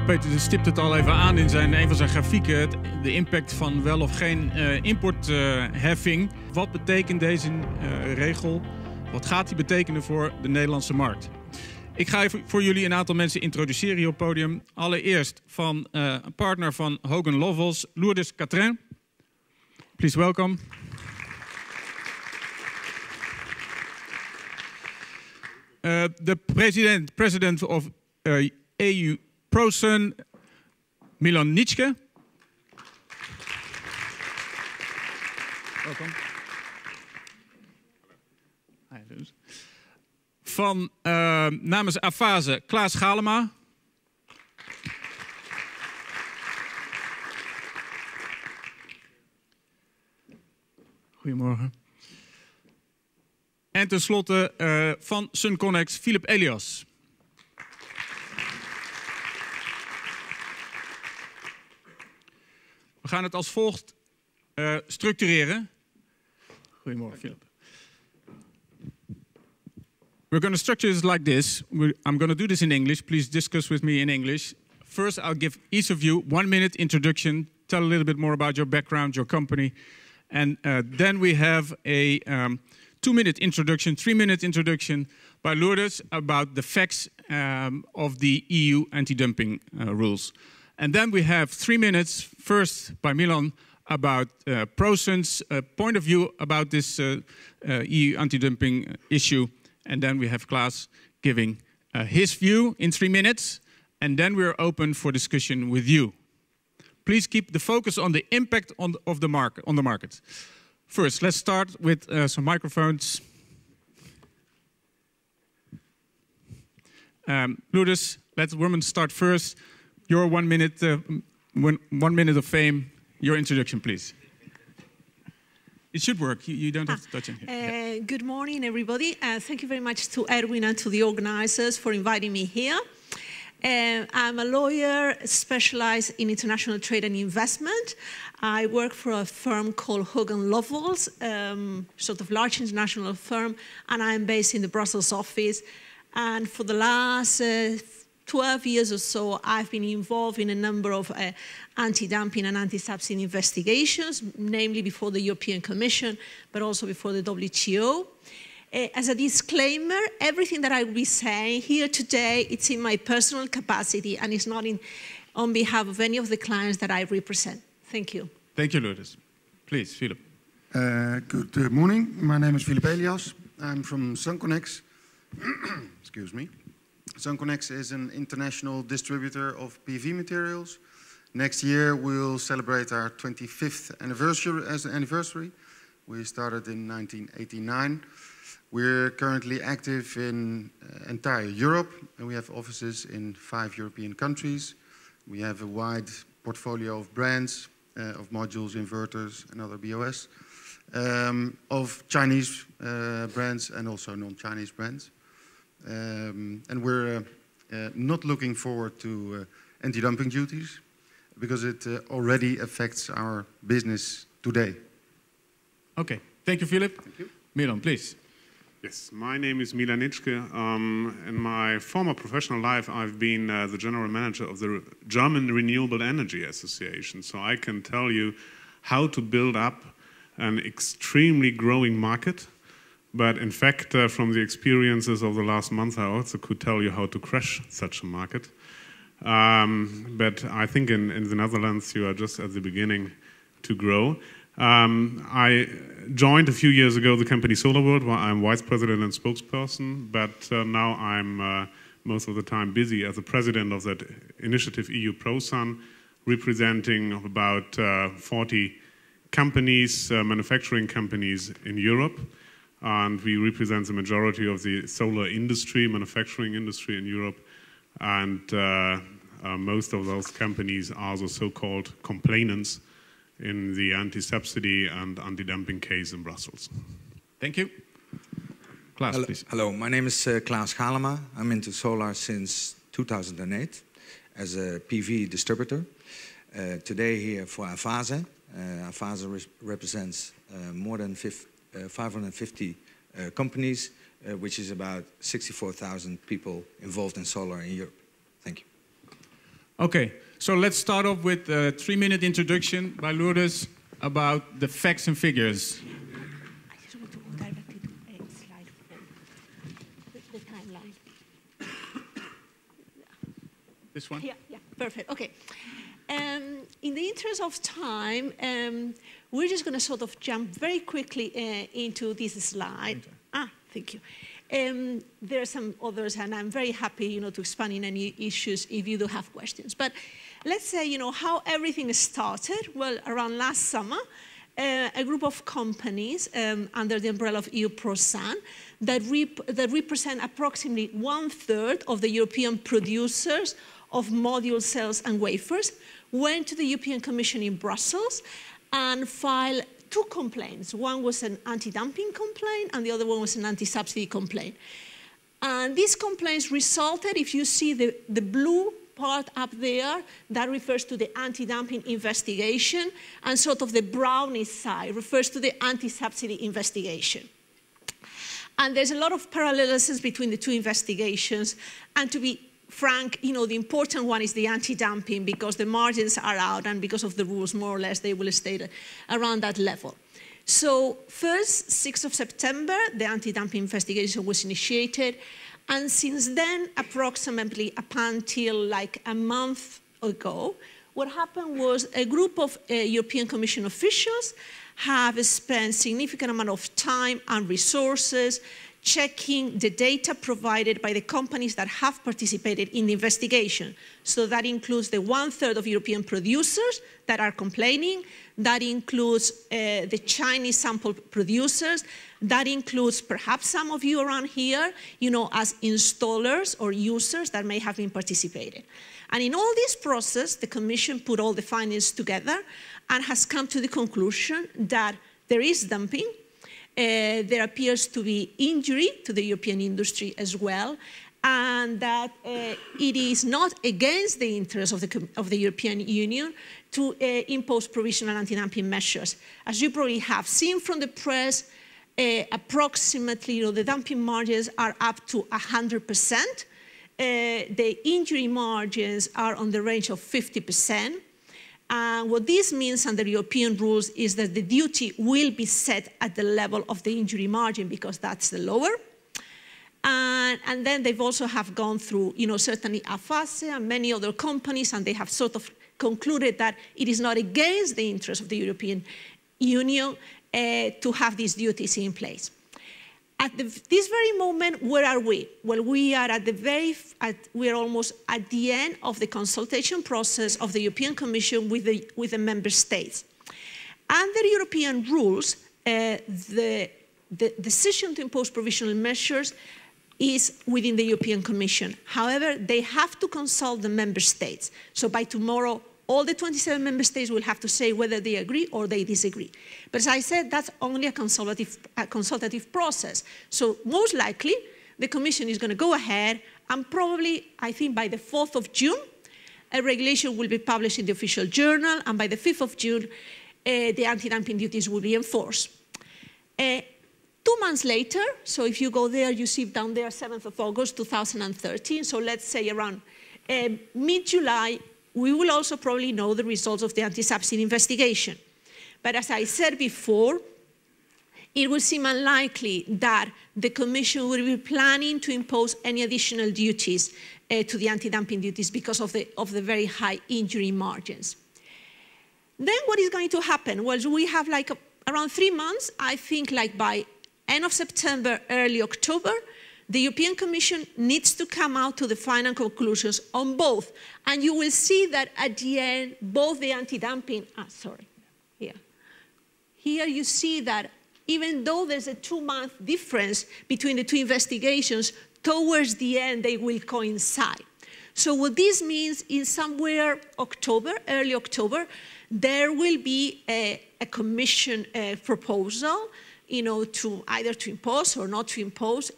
Peter stipt het al even aan in een van zijn grafieken. De impact van wel of geen importheffing. Wat betekent deze regel? Wat gaat die betekenen voor de Nederlandse markt? Ik ga even voor jullie een aantal mensen introduceren hier op het podium. Allereerst van een partner van Hogan Lovells, Lourdes Catrain. Please welcome. The president of EU ProSun, Milan Nitzschke. Welkom. Van namens AFASE, Klaas Galama. Goedemorgen. En tenslotte van Sunconnex, Elias. We gaan het als volgt structureren. Goedemorgen, Philip. We're going to structure this like this. I'm going to do this in English. Please discuss with me in English. First, I'll give each of you 1 minute introduction. Tell a little bit more about your background, your company. And then we have a 2-minute introduction, 3-minute introduction by Lourdes about the facts of the EU anti-dumping rules. And then we have 3 minutes, first by Milan, about ProSun's point of view about this EU anti-dumping issue. And then we have Klaas giving his view in 3 minutes. And then we're open for discussion with you. Please keep the focus on the impact on the market. First, let's start with some microphones. Lourdes, let women start first. Your 1 minute, 1 minute of fame. Your introduction, please. It should work. You don't have to touch it. Yeah. Good morning, everybody. Thank you very much to Erwin and to the organizers for inviting me here. I'm a lawyer specialized in international trade and investment. I work for a firm called Hogan Lovells, sort of large international firm, and I'm based in the Brussels office. And for the last 12 years or so, I've been involved in a number of anti-dumping and anti-subsidy investigations, namely before the European Commission, but also before the WTO. As a disclaimer, everything that I will be saying here today, it's in my personal capacity and it's not on behalf of any of the clients that I represent. Thank you. Thank you, Lourdes. Please, Philip. Good morning. My name is Elias. I'm from Sunconnex. Excuse me. Sunconnex is an international distributor of PV materials. Next year we'll celebrate our 25th anniversary. We started in 1989. We're currently active in entire Europe, and we have offices in 5 European countries. We have a wide portfolio of brands, of modules, inverters, and other BOS, of Chinese brands and also non-Chinese brands. And we're not looking forward to anti-dumping duties because it already affects our business today. Okay, thank you, Philip. Thank you. Milan, please. Yes, my name is Milan Nitzschke. In my former professional life, I've been the general manager of the German Renewable Energy Association. So I can tell you how to build up an extremely growing market. But in fact, from the experiences of the last month, I also could tell you how to crash such a market. But I think in the Netherlands, you are just at the beginning to grow. I joined a few years ago the company SolarWorld, where I'm vice president and spokesperson, but now I'm most of the time busy as the president of that initiative EU ProSun, representing about 40 companies, manufacturing companies in Europe. And we represent the majority of the solar industry, manufacturing industry in Europe. And most of those companies are the so-called complainants in the anti-subsidy and anti-dumping case in Brussels. Thank you. Klaas, please. Hello, my name is Klaas Galama. I'm into solar since 2008 as a PV distributor. Today here for AFASE. AFASE represents more than 550 companies, which is about 64,000 people involved in solar in Europe. Thank you. Okay, so let's start off with a 3-minute introduction by Lourdes about the facts and figures. I just want to go directly to slide 4, the timeline. This one? Yeah, perfect. Okay. In the interest of time, we're just going to sort of jump very quickly into this slide. Thank you. There are some others, and I'm very happy, to expand in any issues if you do have questions. But let's say, how everything started. Well, around last summer, a group of companies under the umbrella of EU ProSun that represent approximately 1/3 of the European producers of module cells and wafers went to the European Commission in Brussels and filed 2 complaints. One was an anti-dumping complaint, and the other one was an anti-subsidy complaint. And these complaints resulted, if you see the blue part up there, that refers to the anti-dumping investigation, and sort of the brownish side refers to the anti-subsidy investigation. And there's a lot of parallelisms between the 2 investigations, and to be frank, the important one is the anti-dumping because the margins are out, and because of the rules, more or less, they will stay around that level. So first, 6th of September, the anti-dumping investigation was initiated, and since then, approximately up until like a month ago, what happened was a group of European Commission officials have spent significant amount of time and resources checking the data provided by the companies that have participated in the investigation. So that includes the 1/3 of European producers that are complaining, that includes the Chinese sample producers, that includes perhaps some of you around here, as installers or users that may have been participating. And in all this process, the Commission put all the findings together and has come to the conclusion that there is dumping. There appears to be injury to the European industry as well, and that it is not against the interests of the European Union to impose provisional anti-dumping measures. As you probably have seen from the press, approximately the dumping margins are up to 100%. The injury margins are on the range of 50%. And what this means under European rules is that the duty will be set at the level of the injury margin because that's the lower. And then they've also have gone through, certainly AFASE and many other companies, and they have sort of concluded that it is not against the interest of the European Union to have these duties in place. At this very moment, where are we? Well, we are we are almost at the end of the consultation process of the European Commission with the member states. Under European rules, the decision to impose provisional measures is within the European Commission. However, they have to consult the member states. So by tomorrow, all the 27 member states will have to say whether they agree or they disagree. But as I said, that's only a consultative process. So most likely, the Commission is going to go ahead, and probably, I think by the 4th of June, a regulation will be published in the official journal, and by the 5th of June, the anti-dumping duties will be enforced. 2 months later, so if you go there, you see down there 7th of August 2013, so let's say around mid-July, we will also probably know the results of the anti-subsidy investigation. But as I said before, it would seem unlikely that the Commission will be planning to impose any additional duties to the anti-dumping duties because of the very high injury margins. Then what is going to happen? Well, we have like around 3 months, I think like by end of September, early October, the European Commission needs to come out to the final conclusions on both. And you will see that at the end, both the anti-dumping, here you see that even though there's a 2-month difference between the 2 investigations, towards the end, they will coincide. So what this means is somewhere October, early October, there will be a Commission proposal, to either to impose or not to impose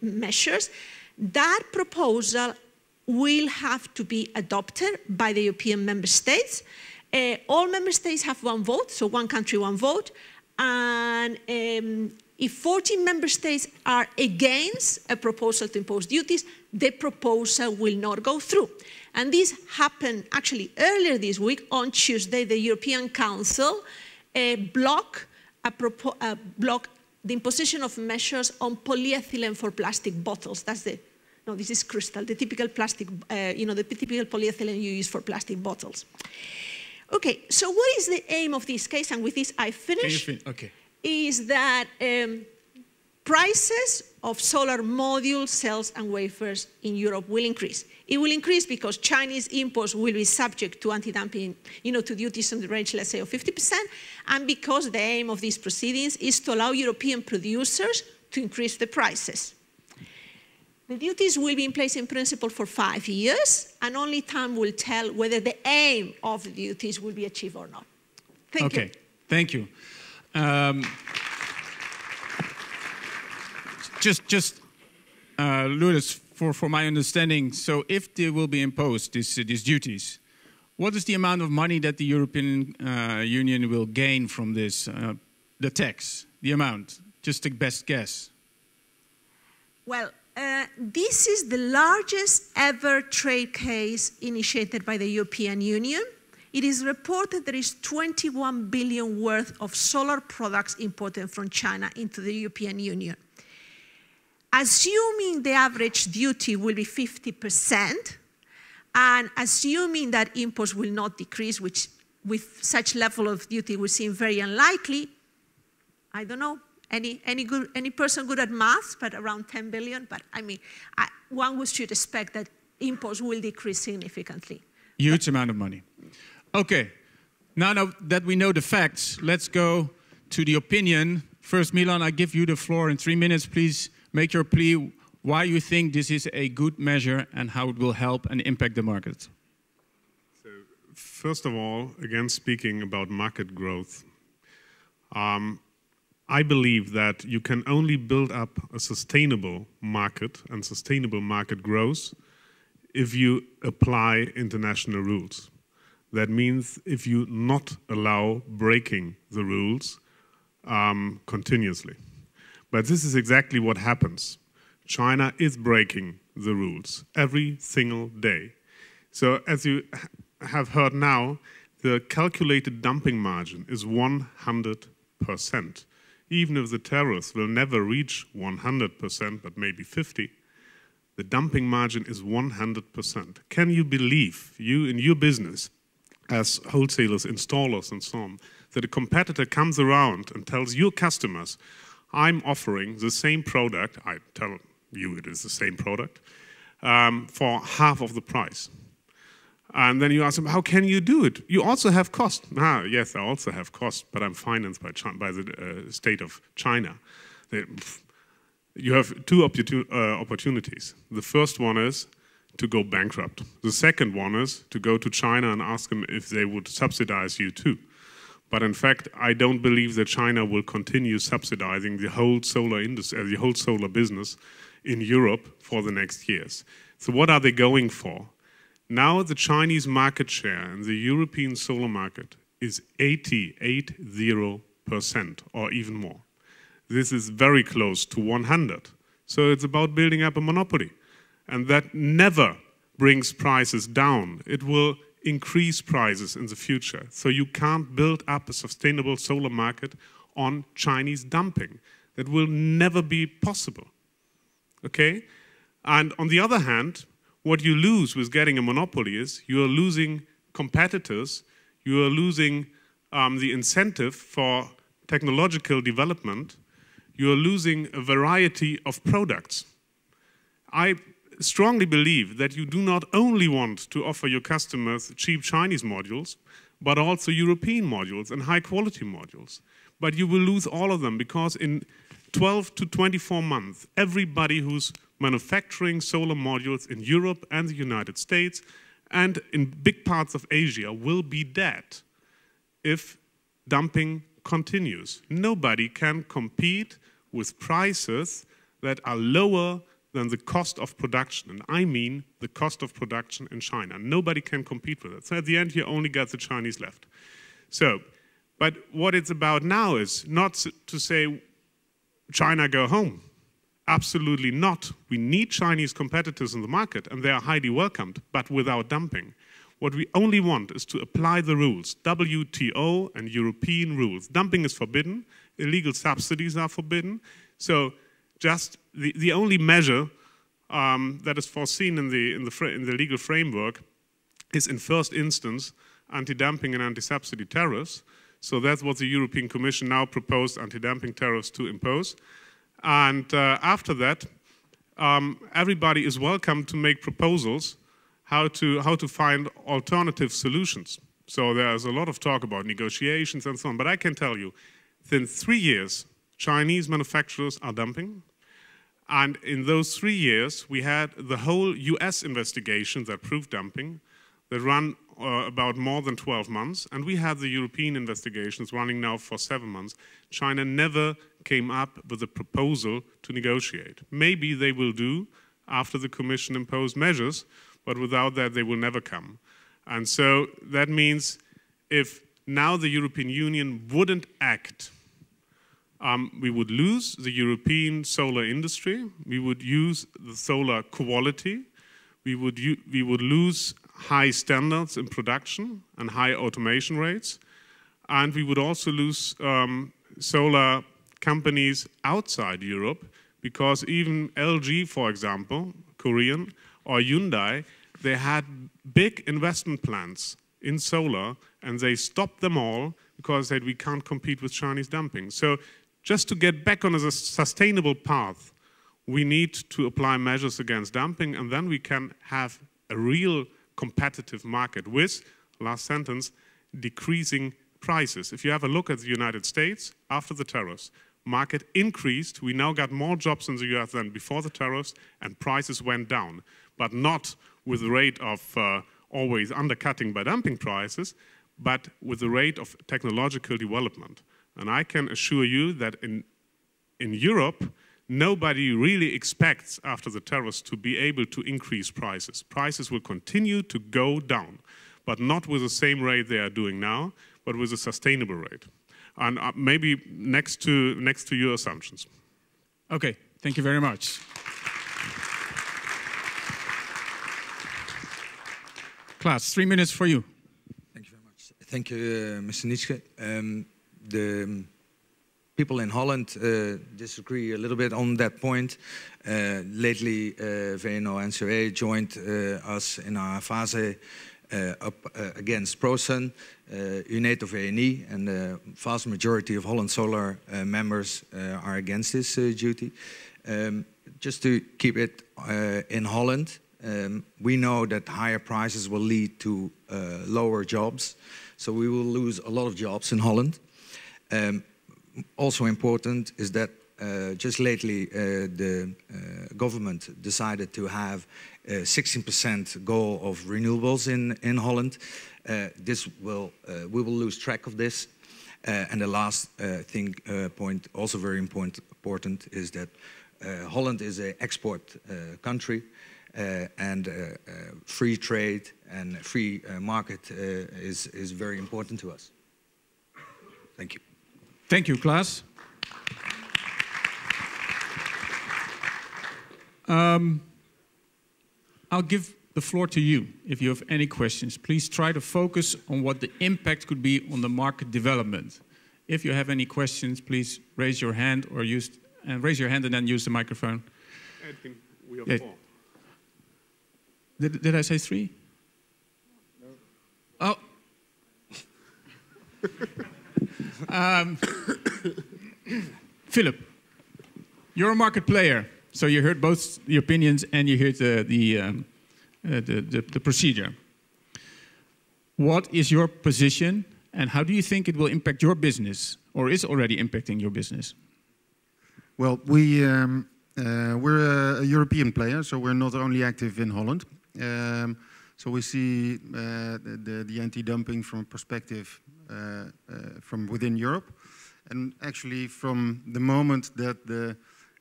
measures. That proposal will have to be adopted by the European member states. All member states have 1 vote, so 1 country, 1 vote. And If 14 member states are against a proposal to impose duties, the proposal will not go through. And this happened actually earlier this week. On Tuesday, the European Council blocked the imposition of measures on polyethylene for plastic bottles. That's the, no, this is crystal, the typical plastic, the typical polyethylene you use for plastic bottles. Okay, so what is the aim of this case? And with this I finish. Okay. Is that prices of solar module cells and wafers in Europe will increase. It will increase because Chinese imports will be subject to anti-dumping, to duties in the range, let's say, of 50%, and because the aim of these proceedings is to allow European producers to increase the prices. The duties will be in place in principle for 5 years, and only time will tell whether the aim of the duties will be achieved or not. Thank you. Okay, thank you. Lourdes, for my understanding, so if there will be imposed these duties, what is the amount of money that the European Union will gain from this, the tax, the amount? Just a best guess. Well, this is the largest ever trade case initiated by the European Union. It is reported there is 21 billion worth of solar products imported from China into the European Union. Assuming the average duty will be 50%, and assuming that imports will not decrease, which with such level of duty would seem very unlikely, I don't know, any person good at maths, but around 10 billion, but I mean, one should expect that imports will decrease significantly. Huge amount of money. Okay, now that we know the facts, let's go to the opinion. First, Milan, I give you the floor in 3 minutes. Please make your plea why you think this is a good measure and how it will help and impact the market. So, first of all, again, speaking about market growth, I believe that you can only build up a sustainable market and sustainable market growth if you apply international rules. That means if you not allow breaking the rules continuously. But this is exactly what happens. China is breaking the rules every single day. So as you have heard now, the calculated dumping margin is 100%. Even if the tariffs will never reach 100%, but maybe 50%, the dumping margin is 100%. Can you believe, you in your business, as wholesalers, installers, and so on, that a competitor comes around and tells your customers, I'm offering the same product, I tell you it is the same product, for half of the price. And then you ask them, how can you do it? You also have cost. Yes, I also have cost, but I'm financed by the state of China. You have two opportunities. The first one is to go bankrupt. The second one is to go to China and ask them if they would subsidize you too. But in fact, I don't believe that China will continue subsidizing the whole solar industry, the whole solar business in Europe for the next years. So what are they going for? Now the Chinese market share in the European solar market is 80% or even more. This is very close to 100. So it's about building up a monopoly. And that never brings prices down. It will increase prices in the future. So you can't build up a sustainable solar market on Chinese dumping. That will never be possible. Okay? And on the other hand, what you lose with getting a monopoly is you are losing competitors, you are losing the incentive for technological development, you are losing a variety of products. I strongly believe that you do not only want to offer your customers cheap Chinese modules, but also European modules and high-quality modules. But you will lose all of them because in 12 to 24 months, everybody who's manufacturing solar modules in Europe and the United States and in big parts of Asia will be dead if dumping continues. Nobody can compete with prices that are lower than the cost of production, and I mean the cost of production in China. Nobody can compete with it. So at the end, you only got the Chinese left. So, but what it's about now is not to say China go home? Absolutely not. We need Chinese competitors in the market, and they are highly welcomed, but without dumping. What we only want is to apply the rules, WTO and European rules. Dumping is forbidden, illegal subsidies are forbidden. So just the only measure that is foreseen in the legal framework is in first instance anti-dumping and anti-subsidy tariffs. So that's what the European Commission now proposed anti-dumping tariffs to impose. And after that, everybody is welcome to make proposals how to find alternative solutions. So there's a lot of talk about negotiations and so on, but I can tell you, within 3 years, Chinese manufacturers are dumping. And in those 3 years, we had the whole US investigation that proved dumping that run about more than 12 months. And we had the European investigations running now for 7 months. China never came up with a proposal to negotiate. Maybe they will do after the Commission imposed measures, but without that, they will never come. And so that means if now the European Union wouldn't act, we would lose the European solar industry, we would use the solar quality, we would lose high standards in production and high automation rates, and we would also lose solar companies outside Europe, because even LG, for example, Korean, or Hyundai, they had big investment plans in solar, and they stopped them all because they said we can't compete with Chinese dumping. So just to get back on a sustainable path, we need to apply measures against dumping, and then we can have a real competitive market with, last sentence, decreasing prices. If you have a look at the United States, after the tariffs, market increased. We now got more jobs in the US than before the tariffs, and prices went down, but not with the rate of always undercutting by dumping prices, but with the rate of technological development. And I can assure you that in Europe, nobody really expects after the tariffs to be able to increase prices. Prices will continue to go down, but not with the same rate they are doing now, but with a sustainable rate. And maybe next to your assumptions. Okay, thank you very much. Klaas, 3 minutes for you. Thank you very much. Thank you, Mr. Nitzschke. The people in Holland disagree a little bit on that point. Lately, VNO-NCW joined us in our AFASE up against ProSun, Uneto VNI, and the vast majority of Holland Solar members are against this duty. Just to keep it in Holland, we know that higher prices will lead to lower jobs, so we will lose a lot of jobs in Holland. Also important is that just lately the government decided to have a 16% goal of renewables in Holland. We will lose track of this. And the last point, also very important, is that Holland is an export country, and free trade and free market is very important to us. Thank you. Thank you, Klaas. I'll give the floor to you. If you have any questions, please try to focus on what the impact could be on the market development. If you have any questions, please raise your hand or raise your hand and then use the microphone. Edwin, we have 4. Did I say 3? No. Oh. Philip, you're a market player, so you heard both the opinions and you heard the procedure. What is your position, and how do you think it will impact your business, or is already impacting your business? Well, we're a European player, so we're not only active in Holland. So we see the anti-dumping from a perspective from within Europe. And actually from the moment that the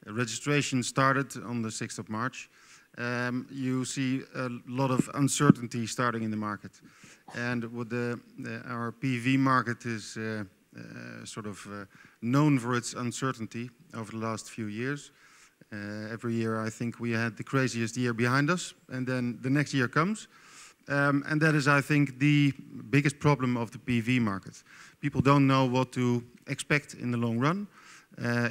registration started on the 6th of March, you see a lot of uncertainty starting in the market. And what our PV market is known for its uncertainty over the last few years. Every year I think we had the craziest year behind us, and then the next year comes. And that is, I think, the biggest problem of the PV market. People don't know what to expect in the long run.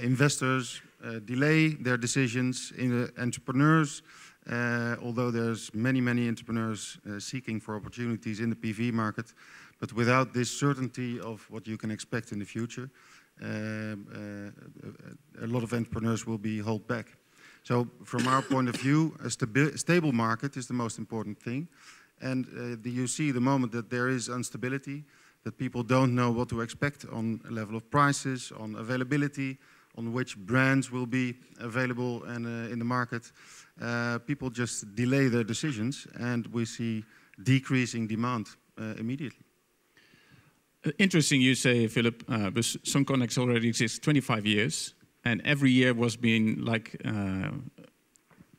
Investors delay their decisions. Entrepreneurs, although there's many entrepreneurs seeking for opportunities in the PV market, but without this certainty of what you can expect in the future, a lot of entrepreneurs will be held back. So from our point of view, a stable market is the most important thing. And you see the moment that there is instability, that people don't know what to expect on a level of prices, on availability, on which brands will be available and in the market. People just delay their decisions, and we see decreasing demand immediately. Interesting you say, Philip, Sunconnex already exists 25 years, and every year was being like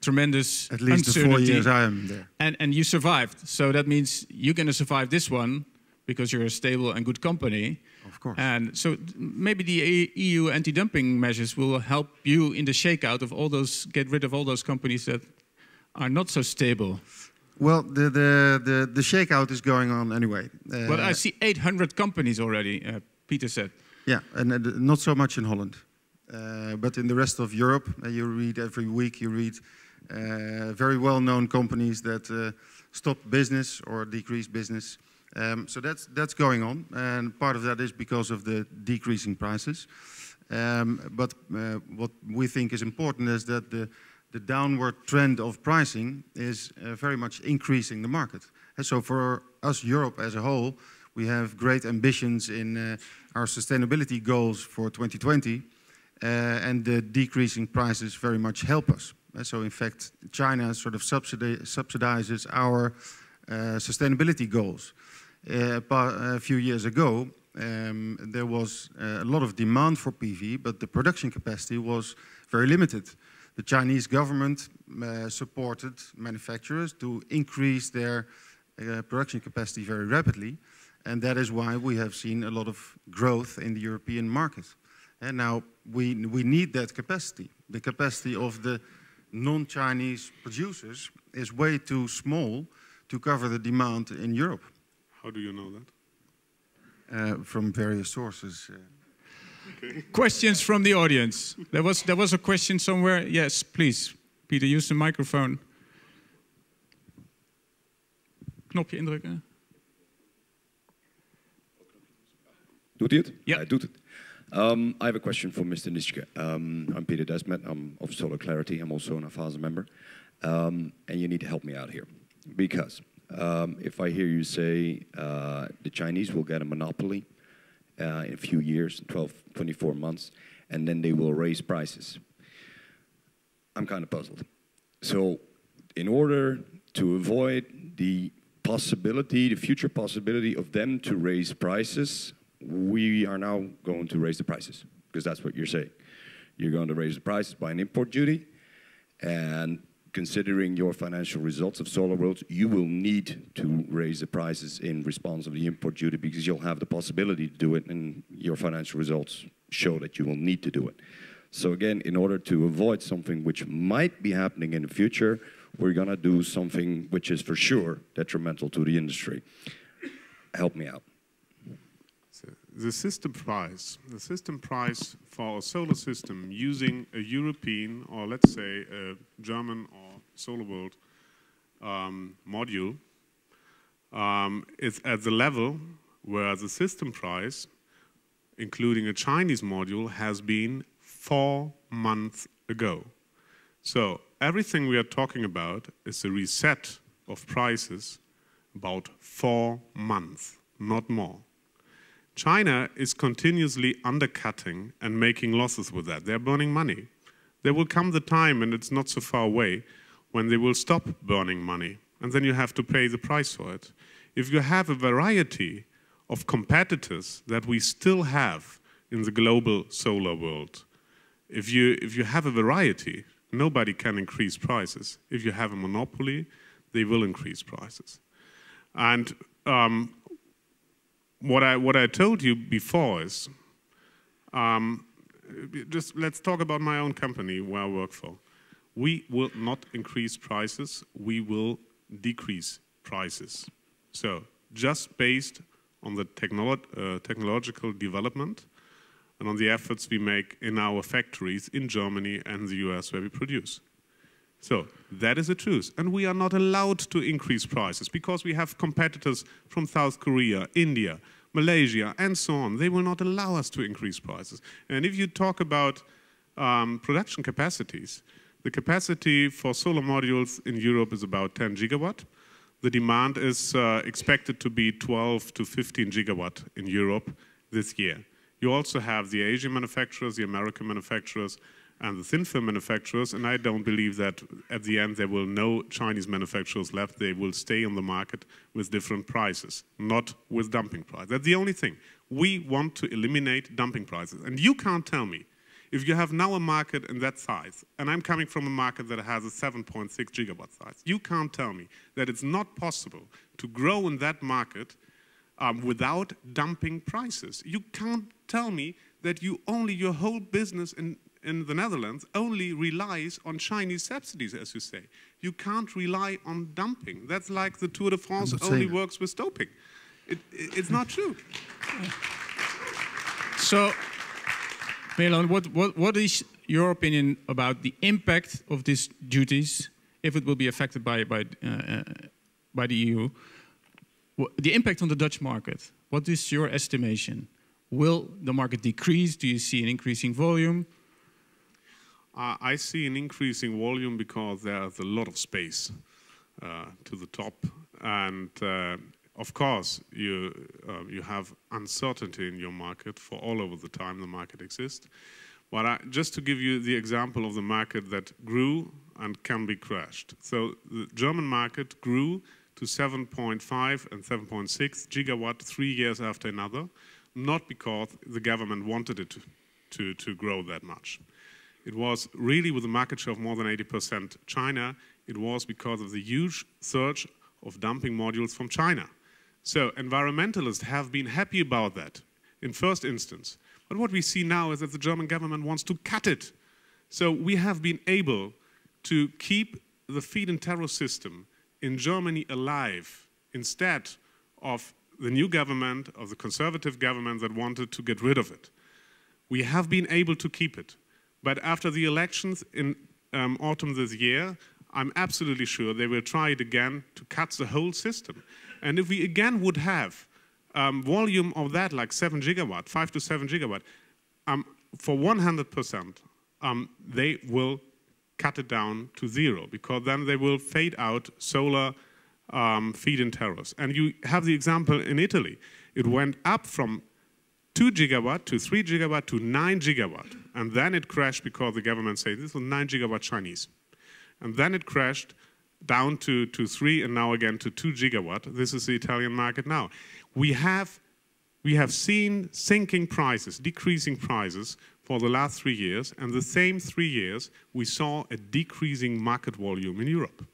tremendous at least uncertainty. The 4 years I am there. And you survived, so that means you're going to survive this one because you're a stable and good company. Of course. And so maybe the EU anti-dumping measures will help you in the shakeout of all those, get rid of all those companies that are not so stable. Well, the shakeout is going on anyway. But I see 800 companies already, Peter said. Yeah, and not so much in Holland. But in the rest of Europe, you read every week, you read very well-known companies that stop business or decrease business. So that's going on, and part of that is because of the decreasing prices. But what we think is important is that the downward trend of pricing is very much increasing the market. And so for us, Europe as a whole, we have great ambitions in our sustainability goals for 2020, and the decreasing prices very much help us. So in fact, China sort of subsidizes our sustainability goals. A few years ago, there was a lot of demand for PV, but the production capacity was very limited. The Chinese government supported manufacturers to increase their production capacity very rapidly, and that is why we have seen a lot of growth in the European market. And now we need that capacity. The capacity of the non-Chinese producers is way too small to cover the demand in Europe. How do you know that? From various sources. Okay. Questions from the audience. There was a question somewhere. Yes, please. Peter, use the microphone. Knopje indrukken. Doet hij het? Ja. Hij doet het. I have a question for Mr. Nitzschke. I'm Peter Desmet. I'm of Solar Clarity. I'm also an AFASE member. And you need to help me out here. Because if I hear you say the Chinese will get a monopoly in a few years, 12, 24 months, and then they will raise prices, I'm kind of puzzled. So in order to avoid the possibility, the future possibility of them to raise prices, we are now going to raise the prices, because that's what you're saying. You're going to raise the prices by an import duty, and considering your financial results of SolarWorld, you will need to raise the prices in response of the import duty, because you'll have the possibility to do it, and your financial results show that you will need to do it. So again, in order to avoid something which might be happening in the future, we're going to do something which is for sure detrimental to the industry. Help me out. The system price for a solar system using a European, or let's say a German or SolarWorld module is at the level where the system price, including a Chinese module, has been 4 months ago. So everything we are talking about is a reset of prices about 4 months, not more. China is continuously undercutting and making losses with that. They're burning money. There will come the time, and it's not so far away, when they will stop burning money, and then you have to pay the price for it. If you have a variety of competitors that we still have in the global solar world, if you have a variety, nobody can increase prices. If you have a monopoly, they will increase prices. And what I told you before is, just let's talk about my own company where I work for. We will not increase prices, we will decrease prices. So just based on the technological development and on the efforts we make in our factories in Germany and the US where we produce. So that is the truth. And we are not allowed to increase prices because we have competitors from South Korea, India, Malaysia, and so on. They will not allow us to increase prices. And if you talk about production capacities, the capacity for solar modules in Europe is about 10 gigawatt. The demand is expected to be 12 to 15 gigawatt in Europe this year. You also have the Asian manufacturers, the American manufacturers, and the thin film manufacturers, and I don't believe that at the end there will no Chinese manufacturers left. They will stay on the market with different prices, not with dumping prices. That's the only thing. We want to eliminate dumping prices. And you can't tell me, if you have now a market in that size, and I'm coming from a market that has a 7.6 gigawatt size, you can't tell me that it's not possible to grow in that market without dumping prices. You can't tell me that your whole business in the Netherlands only relies on Chinese subsidies, as you say. You can't rely on dumping. That's like the Tour de France only works with doping. It's not true. So, Milan, what is your opinion about the impact of these duties, if it will be affected by the EU? The impact on the Dutch market, what is your estimation? Will the market decrease? Do you see an increasing volume? I see an increasing volume because there's a lot of space to the top. And of course, you have uncertainty in your market for all over the time the market exists. But just to give you the example of the market that grew and can be crashed. So the German market grew to 7.5 and 7.6 gigawatt 3 years after another, not because the government wanted it to grow that much. It was really with a market share of more than 80% China, it was because of the huge surge of dumping modules from China. So environmentalists have been happy about that in first instance. But what we see now is that the German government wants to cut it. So we have been able to keep the feed-in tariff system in Germany alive instead of the new government, of the conservative government that wanted to get rid of it. We have been able to keep it. But after the elections in autumn this year, I'm absolutely sure they will try it again to cut the whole system. And if we again would have volume of that, like 7 gigawatt, 5 to 7 gigawatt, for 100%, they will cut it down to 0, because then they will fade out solar feed-in tariffs. And you have the example in Italy. It went up from 2 gigawatt to 3 gigawatt to 9 gigawatt. And then it crashed because the government said this was 9 gigawatt Chinese. And then it crashed down to 3 and now again to 2 gigawatt. This is the Italian market now. We have seen sinking prices, decreasing prices for the last 3 years. And the same 3 years, we saw a decreasing market volume in Europe.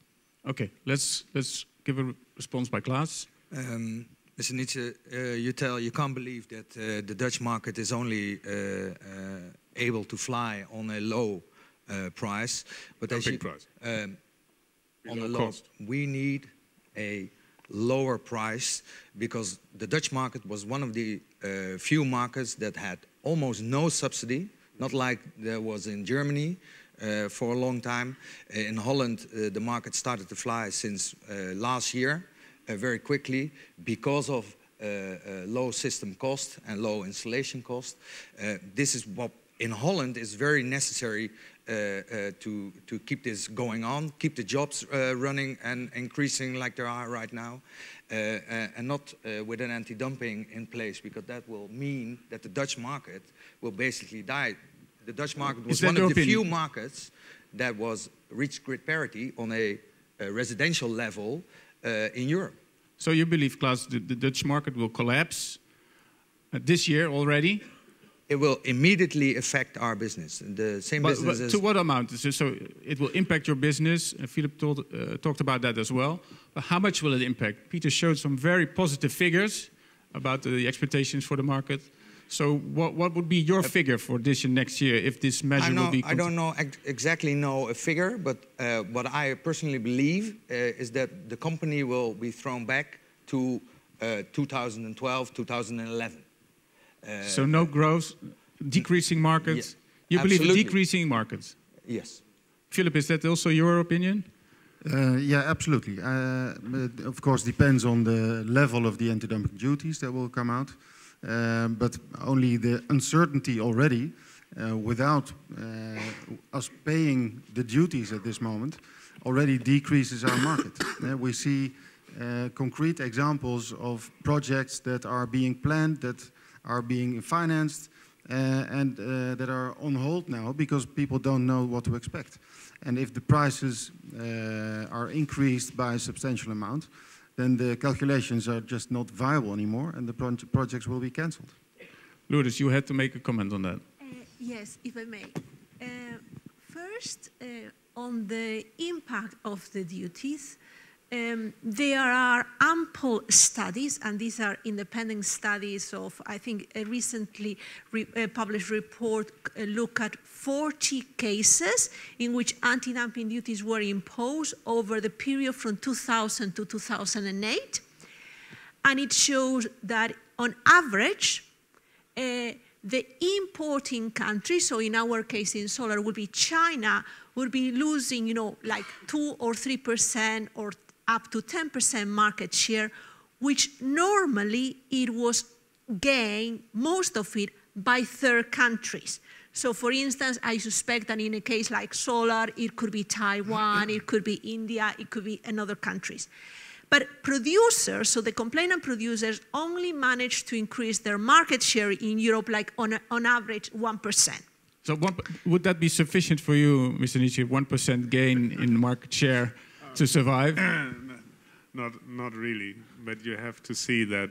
Okay, let's give a response by Klaas. Mr. Nitzschke, you can't believe that the Dutch market is only able to fly on a low price. But a big price. On a low cost. We need a lower price because the Dutch market was one of the few markets that had almost no subsidy, not like there was in Germany for a long time. In Holland, the market started to fly since last year. Very quickly because of low system cost and low installation cost. This is what in Holland is very necessary to keep this going on, keep the jobs running and increasing like they are right now, and not with an anti-dumping in place, because that will mean that the Dutch market will basically die. The Dutch market was one of the few markets that was reached grid parity on a residential level in Europe. So you believe, Klaas, the Dutch market will collapse this year already? It will immediately affect our business. The same business as... To what amount? So it will impact your business. Philip talked about that as well. But how much will it impact? Peter showed some very positive figures. about the expectations for the market. So what would be your figure for this and next year if this measure will be... I don't know exactly know a figure, but what I personally believe is that the company will be thrown back to 2012, 2011. So no growth, decreasing markets? Yeah, you believe in absolutely. decreasing markets? Yes. Philip, is that also your opinion? Yeah, absolutely. It of course depends on the level of the anti-dumping duties that will come out. But only the uncertainty already, without us paying the duties at this moment, already decreases our market. We see concrete examples of projects that are being planned, that are being financed, and that are on hold now because people don't know what to expect. And if the prices are increased by a substantial amount, then the calculations are just not viable anymore and the projects will be cancelled. Lourdes, you had to make a comment on that. Yes, if I may. First, on the impact of the duties, there are ample studies, and these are independent studies of, I think, a recently published report look at 40 cases in which anti-dumping duties were imposed over the period from 2000 to 2008. And it shows that on average, the importing countries, so in our case in solar would be China, would be losing, you know, like 2 or 3% or up to 10% market share, which normally it was gained, most of it, by third countries. So for instance, I suspect that in a case like solar, it could be Taiwan, it could be India, it could be another countries. But producers, so the complainant producers, only managed to increase their market share in Europe like on average 1%. So would that be sufficient for you, Mr. Nitzschke, 1% gain in market share to survive? Not really, but you have to see that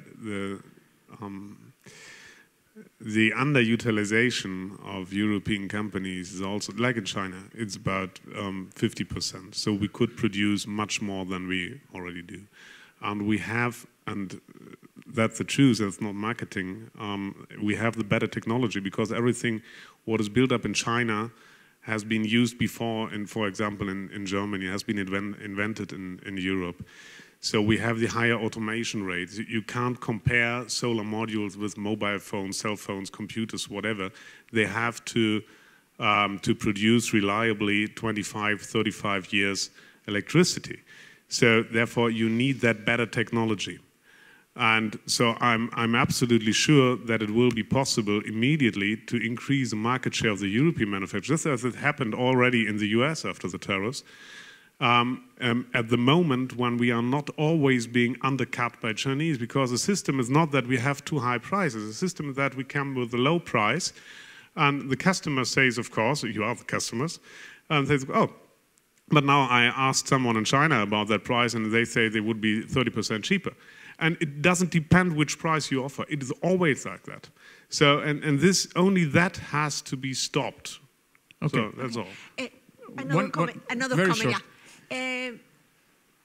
the underutilization of European companies is also, like in China, it's about 50%. So we could produce much more than we already do. And we have, and that's the truth, that's not marketing, we have the better technology because everything what is built up in China has been used before, for example, in Germany, has been invented in Europe. So we have the higher automation rates. You can't compare solar modules with mobile phones, cell phones, computers, whatever. They have to produce reliably 25, 35 years electricity. So therefore, you need that better technology. And so I'm absolutely sure that it will be possible immediately to increase the market share of the European manufacturers, just as it happened already in the US after the tariffs. At the moment when we are not always being undercut by Chinese, because the system is not that we have too high prices, the system is that we come with a low price, and the customer says, of course, you are the customers, and they say, oh, but now I asked someone in China about that price, and they say they would be 30% cheaper. And it doesn't depend which price you offer. It is always like that. So, and this, only that has to be stopped. Okay. So that's all. Another comment.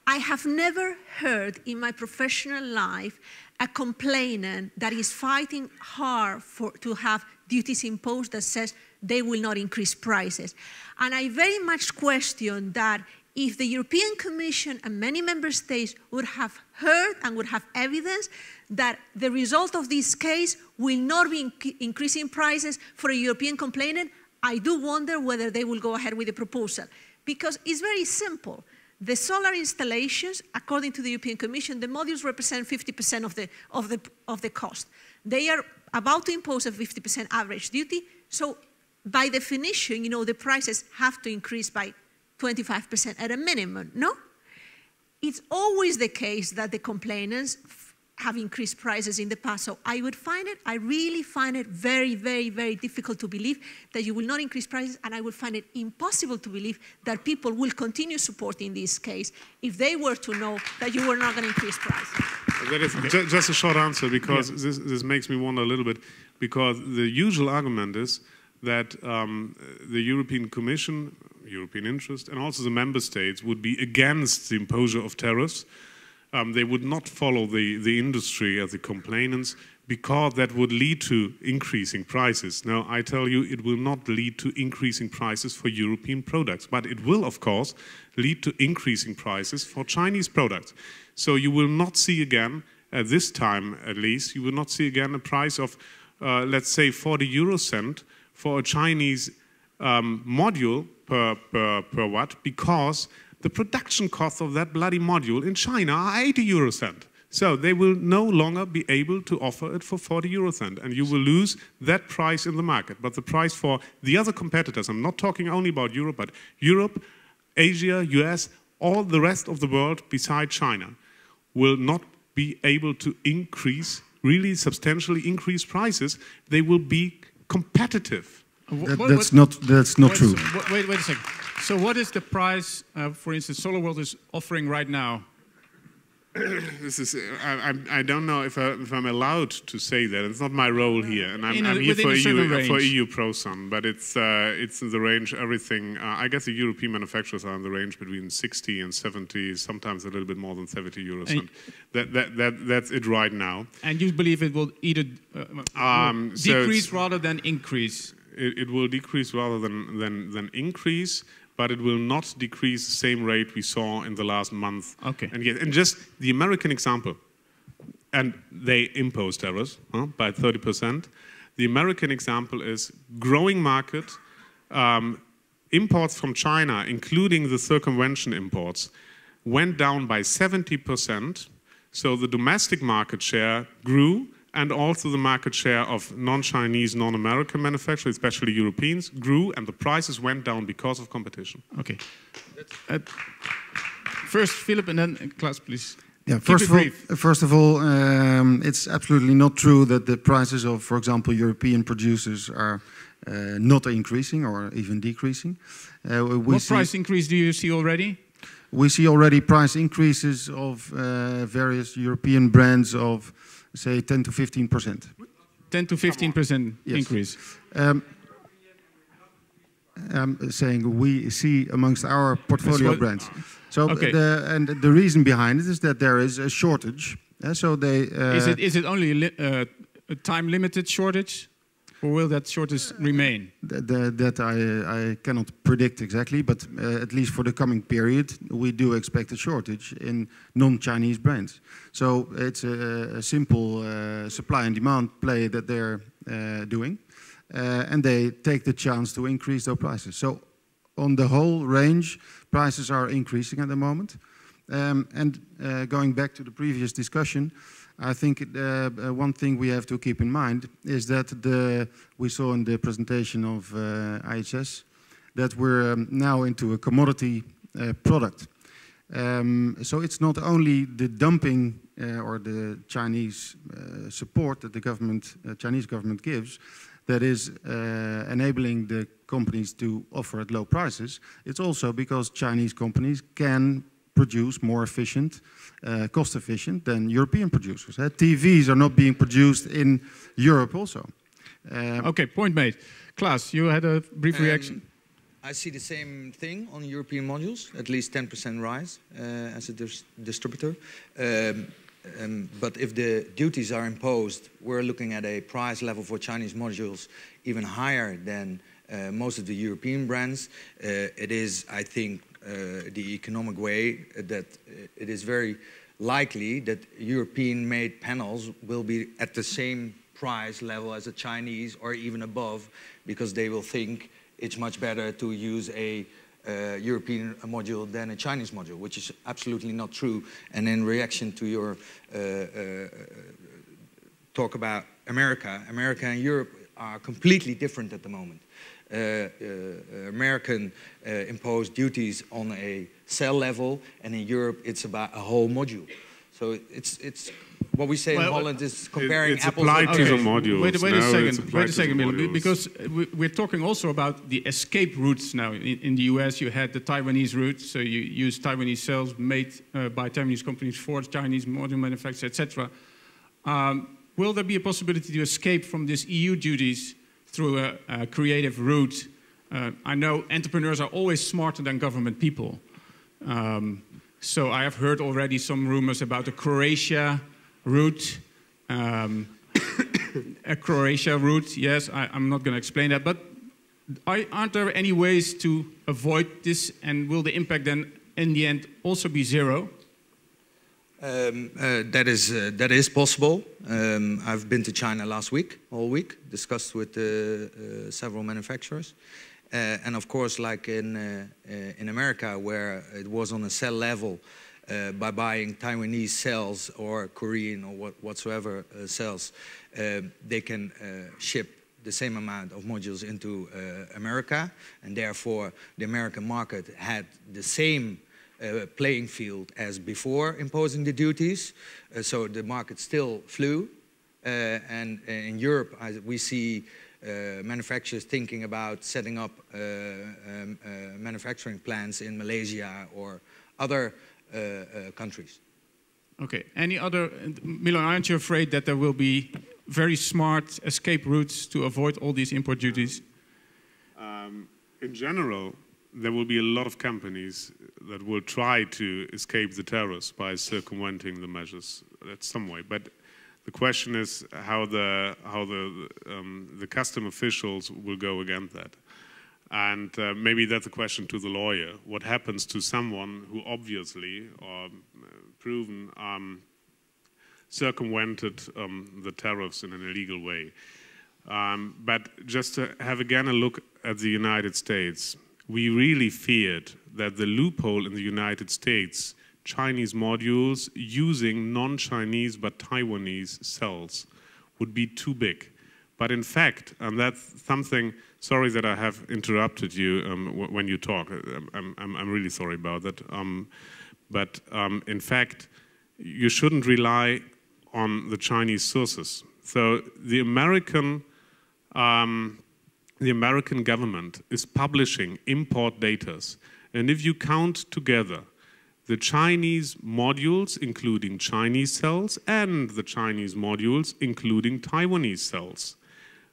I have never heard in my professional life a complainant that is fighting hard to have duties imposed that says they will not increase prices. And I very much question that if the European Commission and many member states would have heard and would have evidence that the result of this case will not be increasing prices for a European complainant, I do wonder whether they will go ahead with the proposal. Because it's very simple. The solar installations, according to the European Commission, the modules represent 50% of the cost. They are about to impose a 50% average duty. So by definition, you know, the prices have to increase by 25% at a minimum, no? It's always the case that the complainants have increased prices in the past. So I really find it very, very, very difficult to believe that you will not increase prices, and I would find it impossible to believe that people will continue supporting this case if they were to know that you were not going to increase prices. That is just a short answer, because this makes me wonder a little bit, because the usual argument is that the European Commission, European interest, and also the member states would be against the imposition of tariffs they would not follow the industry as the complainants, because that would lead to increasing prices. Now, I tell you, it will not lead to increasing prices for European products, but it will, of course, lead to increasing prices for Chinese products. So you will not see again, at this time at least, you will not see again a price of, let's say, 40 euro cent for a Chinese module per watt, because the production costs of that bloody module in China are 80 euro cent. So they will no longer be able to offer it for 40 euro cent, and you will lose that price in the market. But the price for the other competitors, I'm not talking only about Europe, but Europe, Asia, US, all the rest of the world beside China, will not be able to increase, really substantially increase prices. They will be competitive. That's not true. Wait a second. So what is the price, for instance, SolarWorld is offering right now? This is, I don't know if I'm allowed to say that. It's not my role here, and I'm here for EU ProSun, but it's in the range, everything. I guess the European manufacturers are in the range between 60 and 70, sometimes a little bit more than 70 euros. And that's it right now. And you believe it will either decrease rather than increase? It will decrease rather than increase, but it will not decrease the same rate we saw in the last month. Okay. And just the American example, and they impose tariffs by 30%. The American example is growing market, imports from China, including the circumvention imports, went down by 70%. So the domestic market share grew, and also the market share of non-Chinese, non-American manufacturers, especially Europeans, grew, and the prices went down because of competition. Okay. First, Philip, and then Klaas, please. Yeah, first of all, it's absolutely not true that the prices of, for example, European producers are not increasing or even decreasing. What price increase do you see already? We see already price increases of various European brands of, say, 10 to 15%. 10 to 15% increase. I'm saying we see amongst our portfolio brands. So the reason behind it is that there is a shortage. So they is it only a time-limited shortage, or will that shortage remain? That I cannot predict exactly, but at least for the coming period, we do expect a shortage in non-Chinese brands. So it's a simple supply and demand play that they're doing, and they take the chance to increase their prices. So on the whole range, prices are increasing at the moment. And going back to the previous discussion, I think one thing we have to keep in mind is that we saw in the presentation of IHS that we're now into a commodity product. So it's not only the dumping or the Chinese support that the Chinese government gives that is enabling the companies to offer at low prices. It's also because Chinese companies can produce more efficient, cost efficient than European producers. TVs are not being produced in Europe also. Okay, point made. Klaas, you had a brief reaction? I see the same thing on European modules, at least 10% rise as a distributor. But if the duties are imposed, we're looking at a price level for Chinese modules even higher than most of the European brands. It is, I think, the economic way that it is very likely that European-made panels will be at the same price level as a Chinese or even above, because they will think it's much better to use a European module than a Chinese module, which is absolutely not true. And in reaction to your talk about America and Europe are completely different at the moment. American imposed duties on a cell level, and in Europe it's about a whole module. So it's what we say in Holland is comparing apples and oranges. It's applied to the modules. Wait a second, Milan, because we're talking also about the escape routes now. In the US, you had the Taiwanese route, so you use Taiwanese cells made by Taiwanese companies for Chinese module manufacturers, etc. Will there be a possibility to escape from these EU duties through a creative route? I know entrepreneurs are always smarter than government people. So I have heard already some rumors about the Croatia route. A Croatia route, yes, I'm not going to explain that. But aren't there any ways to avoid this? And will the impact then, in the end, also be zero? That is possible. I've been to China last week, all week, discussed with several manufacturers. And of course, like in America, where it was on a cell level, by buying Taiwanese cells or Korean or whatsoever cells, they can ship the same amount of modules into America, and therefore the American market had the same playing field as before imposing the duties. So the market still flew, and in Europe we see manufacturers thinking about setting up manufacturing plants in Malaysia or other countries. Okay, any other, Milan, aren't you afraid that there will be very smart escape routes to avoid all these import duties? In general, there will be a lot of companies that will try to escape the tariffs by circumventing the measures in some way. But the question is how the custom officials will go against that. And maybe that's a question to the lawyer. What happens to someone who obviously or proven circumvented the tariffs in an illegal way? But just to have again a look at the United States, we really feared that the loophole in the United States, Chinese modules using non-Chinese but Taiwanese cells, would be too big. But in fact, and that's something, sorry that I have interrupted you when you talk, I'm really sorry about that. But in fact, you shouldn't rely on the Chinese sources. So the American government is publishing import data. And if you count together the Chinese modules, including Chinese cells, and the Chinese modules, including Taiwanese cells,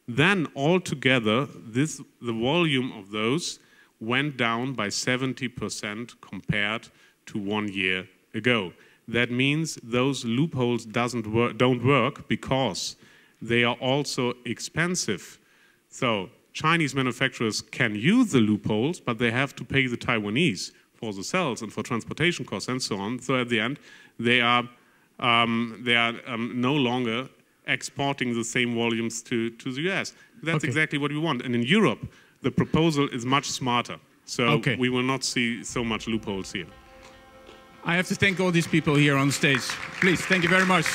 then altogether, the volume of those went down by 70% compared to 1 year ago. That means those loopholes don't work because they are also expensive. So Chinese manufacturers can use the loopholes, but they have to pay the Taiwanese for the cells and for transportation costs and so on. So at the end, they are no longer exporting the same volumes to the US. That's exactly what we want. And in Europe, the proposal is much smarter. So we will not see so much loopholes here. I have to thank all these people here on stage. Please, thank you very much.